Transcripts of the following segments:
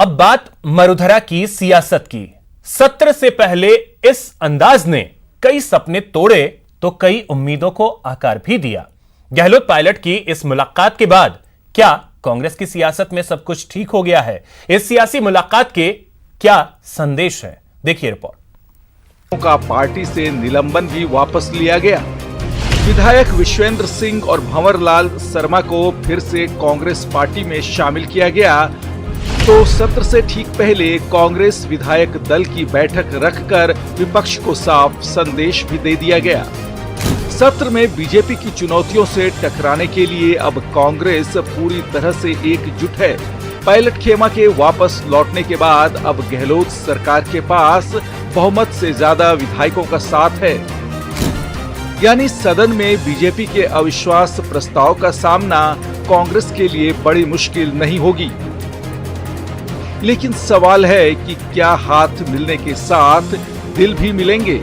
अब बात मरुधरा की सियासत की। सत्र से पहले इस अंदाज ने कई सपने तोड़े तो कई उम्मीदों को आकार भी दिया। गहलोत पायलट की इस मुलाकात के बाद क्या कांग्रेस की सियासत में सब कुछ ठीक हो गया है? इस सियासी मुलाकात के क्या संदेश है, देखिए रिपोर्ट। का पार्टी से निलंबन भी वापस लिया गया। विधायक विश्वेंद्र सिंह और भंवरलाल शर्मा को फिर से कांग्रेस पार्टी में शामिल किया गया। तो सत्र से ठीक पहले कांग्रेस विधायक दल की बैठक रखकर विपक्ष को साफ संदेश भी दे दिया गया। सत्र में बीजेपी की चुनौतियों से टकराने के लिए अब कांग्रेस पूरी तरह से एकजुट है। पायलट खेमा के वापस लौटने के बाद अब गहलोत सरकार के पास बहुमत से ज्यादा विधायकों का साथ है, यानी सदन में बीजेपी के अविश्वास प्रस्ताव का सामना कांग्रेस के लिए बड़ी मुश्किल नहीं होगी। लेकिन सवाल है कि क्या हाथ मिलने के साथ दिल भी मिलेंगे?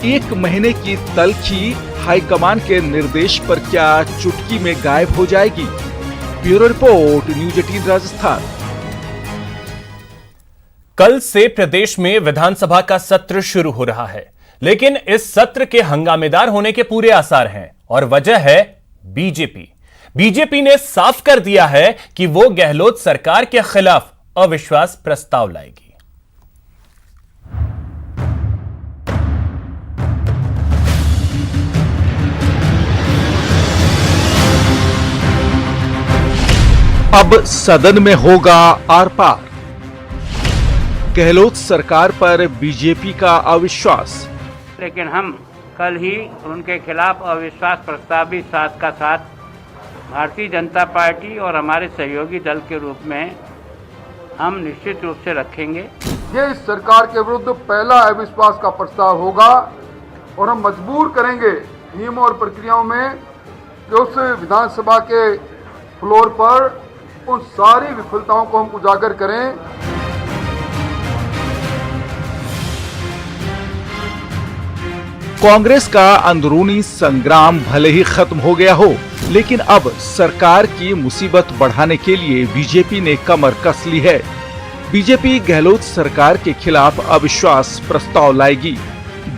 एक महीने की तल्खी हाईकमान के निर्देश पर क्या चुटकी में गायब हो जाएगी? Bureau report, news 18 Rajasthan. कल से प्रदेश में विधानसभा का सत्र शुरू हो रहा है, लेकिन इस सत्र के हंगामेदार होने के पूरे आसार हैं और वजह है बीजेपी। बीजेपी ने साफ कर दिया है कि वो गहलोत सरकार के खिलाफ अविश्वास प्रस्ताव लाएगी। अब सदन में होगा आर पार। गहलोत सरकार पर बीजेपी का अविश्वास। लेकिन हम कल ही उनके खिलाफ अविश्वास प्रस्ताव भी साथ का साथ भारतीय जनता पार्टी और हमारे सहयोगी दल के रूप में हम निश्चित रूप से रखेंगे। ये इस सरकार के विरुद्ध पहला अविश्वास का प्रस्ताव होगा और हम मजबूर करेंगे नियमों और प्रक्रियाओं में कि उस विधानसभा के फ्लोर पर उन सारी विफलताओं को हम उजागर करें। कांग्रेस का अंदरूनी संग्राम भले ही खत्म हो गया हो, लेकिन अब सरकार की मुसीबत बढ़ाने के लिए बीजेपी ने कमर कस ली है। बीजेपी गहलोत सरकार के खिलाफ अविश्वास प्रस्ताव लाएगी।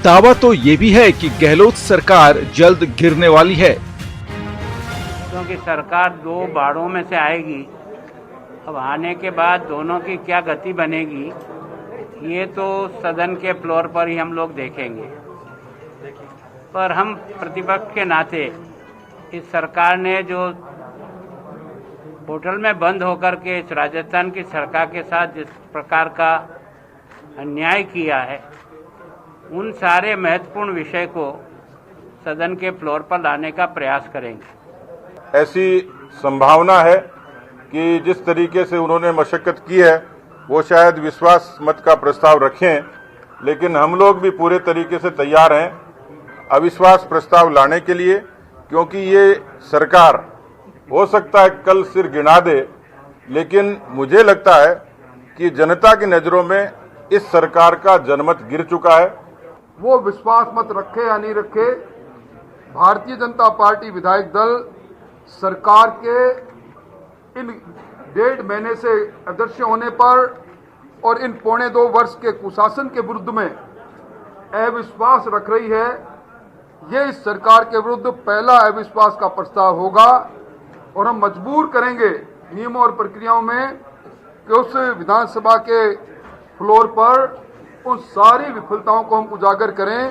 दावा तो ये भी है कि गहलोत सरकार जल्द गिरने वाली है, क्योंकि सरकार दो बाड़ों में से आएगी। अब आने के बाद दोनों की क्या गति बनेगी, ये तो सदन के फ्लोर पर ही हम लोग देखेंगे। पर हम प्रतिपक्ष के नाते इस सरकार ने जो होटल में बंद होकर के इस राजस्थान की सरकार के साथ जिस प्रकार का अन्याय किया है, उन सारे महत्वपूर्ण विषय को सदन के फ्लोर पर लाने का प्रयास करेंगे। ऐसी संभावना है कि जिस तरीके से उन्होंने मशक्कत की है वो शायद विश्वास मत का प्रस्ताव रखें, लेकिन हम लोग भी पूरे तरीके से तैयार हैं अविश्वास प्रस्ताव लाने के लिए, क्योंकि ये सरकार हो सकता है कल सिर गिना दे, लेकिन मुझे लगता है कि जनता की नजरों में इस सरकार का जनमत गिर चुका है। वो विश्वास मत रखे या नहीं रखे, भारतीय जनता पार्टी विधायक दल सरकार के इन 1.5 महीने से अदृश्य होने पर और इन 1.25 वर्ष के कुशासन के विरुद्ध में अविश्वास रख रही है। ये इस सरकार के विरुद्ध पहला अविश्वास का प्रस्ताव होगा और हम मजबूर करेंगे नियमों और प्रक्रियाओं में कि उस विधानसभा के फ्लोर पर उन सारी विफलताओं को हम उजागर करें।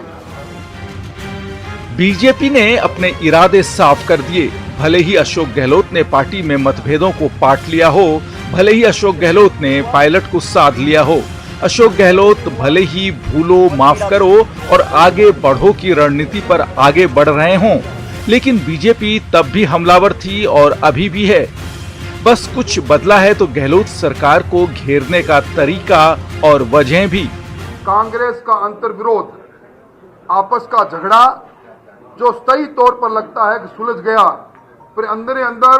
बीजेपी ने अपने इरादे साफ कर दिए। भले ही अशोक गहलोत ने पार्टी में मतभेदों को पाट लिया हो, भले ही अशोक गहलोत ने पायलट को साध लिया हो, अशोक गहलोत भले ही भूलो माफ करो और आगे बढ़ो की रणनीति पर आगे बढ़ रहे हों, लेकिन बीजेपी तब भी हमलावर थी और अभी भी है। बस कुछ बदला है तो गहलोत सरकार को घेरने का तरीका और वजह भी। कांग्रेस का अंतर्विरोध, आपस का झगड़ा जो सही तौर पर लगता है कि सुलझ गया, फिर अंदर अंदर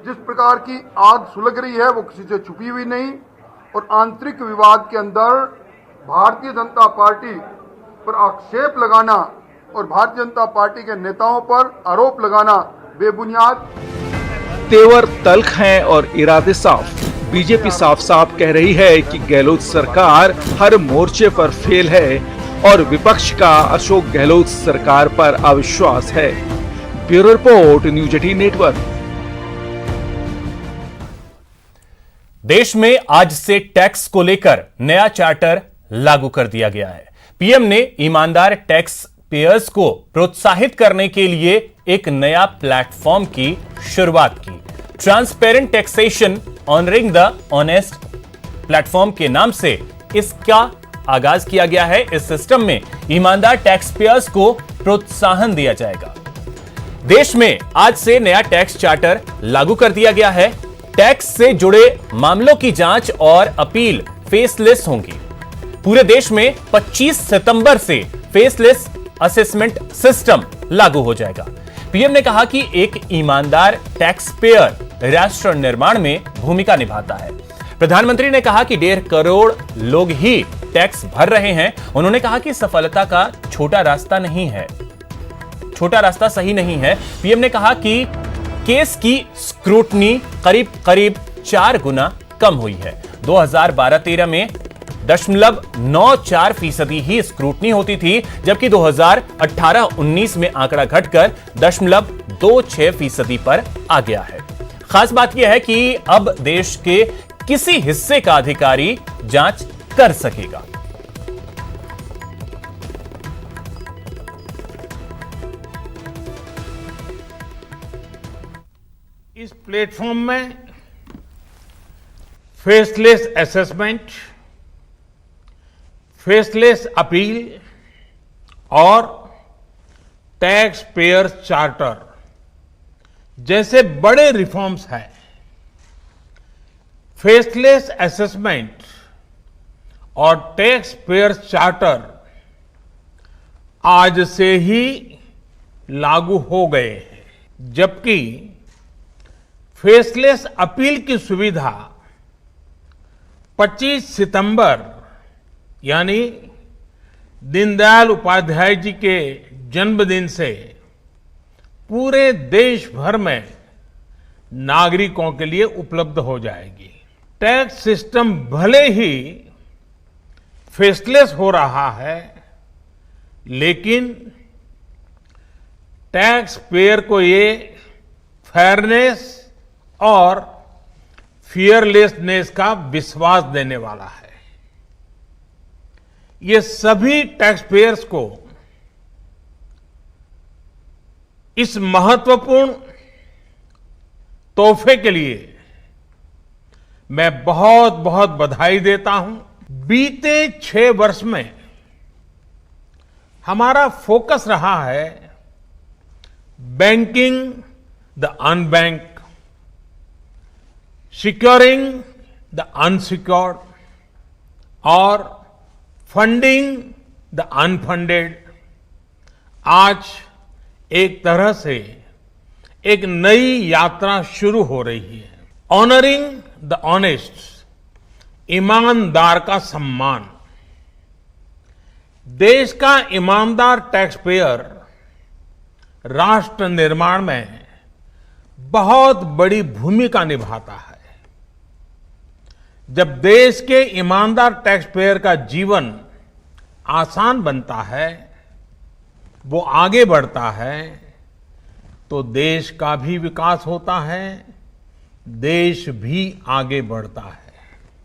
जिस प्रकार की आग सुलग रही है वो किसी से छुपी हुई नहीं और आंतरिक विवाद के अंदर भारतीय जनता पार्टी पर आक्षेप लगाना और भारतीय जनता पार्टी के नेताओं पर आरोप लगाना बेबुनियाद। तेवर तल्ख हैं और इरादे साफ। बीजेपी साफ साफ कह रही है कि गहलोत सरकार हर मोर्चे पर फेल है और विपक्ष का अशोक गहलोत सरकार पर अविश्वास है। Bureau report, news 18 network. देश में आज से टैक्स को लेकर नया चार्टर लागू कर दिया गया है। पीएम ने ईमानदार टैक्स पेयर्स को प्रोत्साहित करने के लिए एक नया प्लेटफॉर्म की शुरुआत की। Transparent taxation honouring the honest platform के नाम से इसका आगाज किया गया है। इस सिस्टम में ईमानदार टैक्स पेयर्स को प्रोत्साहन दिया जाएगा। देश में आज से नया टैक्स चार्टर लागू कर दिया गया है। टैक्स से जुड़े मामलों की जांच और अपील फेसलेस होंगी। पूरे देश में 25 सितंबर से फेसलेस असेसमेंट सिस्टम लागू हो जाएगा। पीएम ने कहा कि एक ईमानदार टैक्स पेयर राष्ट्र निर्माण में भूमिका निभाता है। प्रधानमंत्री ने कहा कि 1.5 करोड़ लोग ही टैक्स भर रहे हैं। उन्होंने कहा कि सफलता का छोटा रास्ता सही नहीं है। पीएम ने कहा कि केस की स्क्रूटनी करीब 4 गुना कम हुई है। 2012-13 में 0.94% ही स्क्रूटनी होती थी, जबकि 2018-19 में आंकड़ा घटकर 0.26% पर आ गया है। खास बात यह है कि अब देश के किसी हिस्से का अधिकारी जांच कर सकेगा। इस प्लेटफॉर्म में फेसलेस असेसमेंट, फेसलेस अपील और टैक्स पेयर चार्टर जैसे बड़े रिफॉर्म्स हैं। फेसलेस असेसमेंट और टैक्स पेयर चार्टर आज से ही लागू हो गए हैं, जबकि फेसलेस अपील की सुविधा 25 सितंबर यानी दीनदयाल उपाध्याय जी के जन्मदिन से पूरे देश भर में नागरिकों के लिए उपलब्ध हो जाएगी। टैक्स सिस्टम भले ही फेसलेस हो रहा है, लेकिन टैक्स पेयर को ये फेयरनेस और फियरलेसनेस का विश्वास देने वाला है। ये सभी टैक्स पेयर्स को इस महत्वपूर्ण तोहफे के लिए मैं बहुत बहुत बधाई देता हूं। बीते 6 वर्ष में हमारा फोकस रहा है banking the unbank, securing the unsecured और फंडिंग द अनफंडेड। आज एक तरह से एक नई यात्रा शुरू हो रही है। ऑनरिंग द ऑनेस्ट, ईमानदार का सम्मान। देश का ईमानदार टैक्स पेयर राष्ट्र निर्माण में बहुत बड़ी भूमिका निभाता है। जब देश के ईमानदार टैक्स पेयर का जीवन आसान बनता है, वो आगे बढ़ता है, तो देश का भी विकास होता है, देश भी आगे बढ़ता है।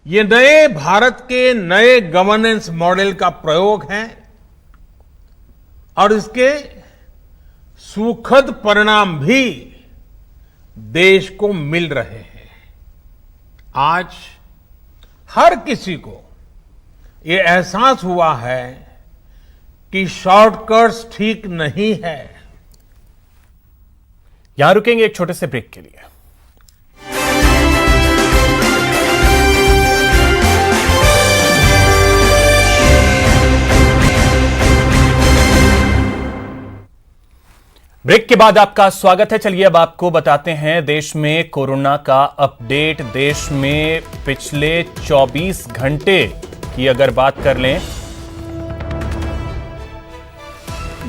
ये नए भारत के नए गवर्नेंस मॉडल का प्रयोग है और इसके सुखद परिणाम भी देश को मिल रहे हैं। आज हर किसी को ये एहसास हुआ है कि शॉर्टकट्स ठीक नहीं है। यहां रुकेंगे एक छोटे से ब्रेक के लिए। ब्रेक के बाद आपका स्वागत है। चलिए अब आपको बताते हैं देश में कोरोना का अपडेट। देश में पिछले 24 घंटे की अगर बात कर लें,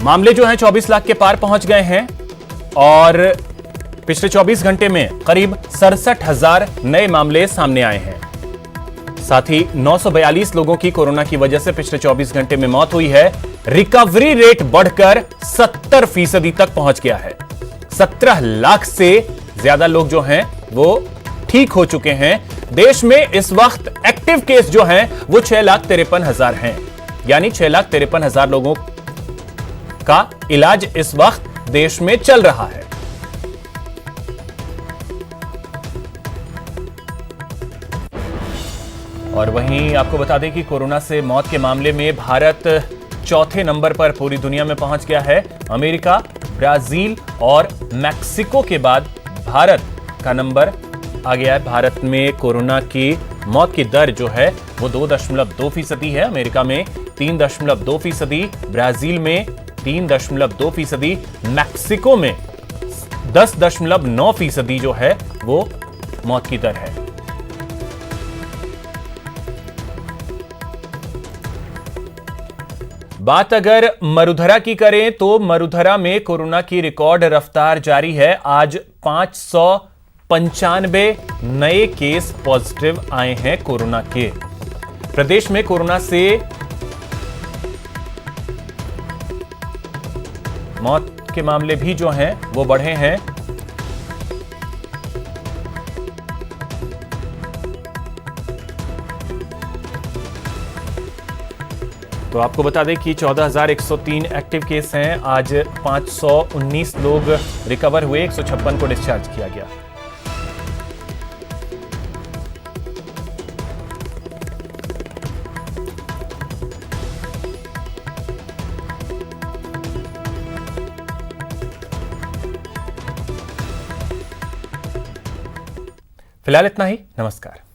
मामले जो हैं 24 लाख के पार पहुंच गए हैं और पिछले 24 घंटे में करीब 67,000 नए मामले सामने आए हैं। साथ ही 942 लोगों की कोरोना की वजह से पिछले 24 घंटे में मौत हुई है। रिकवरी रेट बढ़कर 70% तक पहुंच गया है। 17 लाख से ज्यादा लोग जो हैं वो ठीक हो चुके हैं। देश में इस वक्त एक्टिव केस जो हैं वो 6,53,000 हैं, यानी 6,53,000 लोगों का इलाज इस वक्त देश में चल रहा है। और वहीं आपको बता दें कि कोरोना से मौत के मामले में भारत चौथे नंबर पर पूरी दुनिया में पहुंच गया है। अमेरिका, ब्राजील और मैक्सिको के बाद भारत का नंबर आ गया है। भारत में कोरोना की मौत की दर जो है वो 2.2% है। अमेरिका में 3.2%, ब्राजील में 3.2%, मैक्सिको में 10.9% जो है वो मौत की दर है। बात अगर मरुधरा की करें तो मरुधरा में कोरोना की रिकॉर्ड रफ्तार जारी है। आज 595 नए केस पॉजिटिव आए हैं कोरोना के। प्रदेश में कोरोना से मौत के मामले भी जो हैं वो बढ़े हैं। तो आपको बता दें कि 14,103 एक्टिव केस हैं। आज 519 लोग रिकवर हुए, 156 को डिस्चार्ज किया गया। फिलहाल इतना ही। नमस्कार।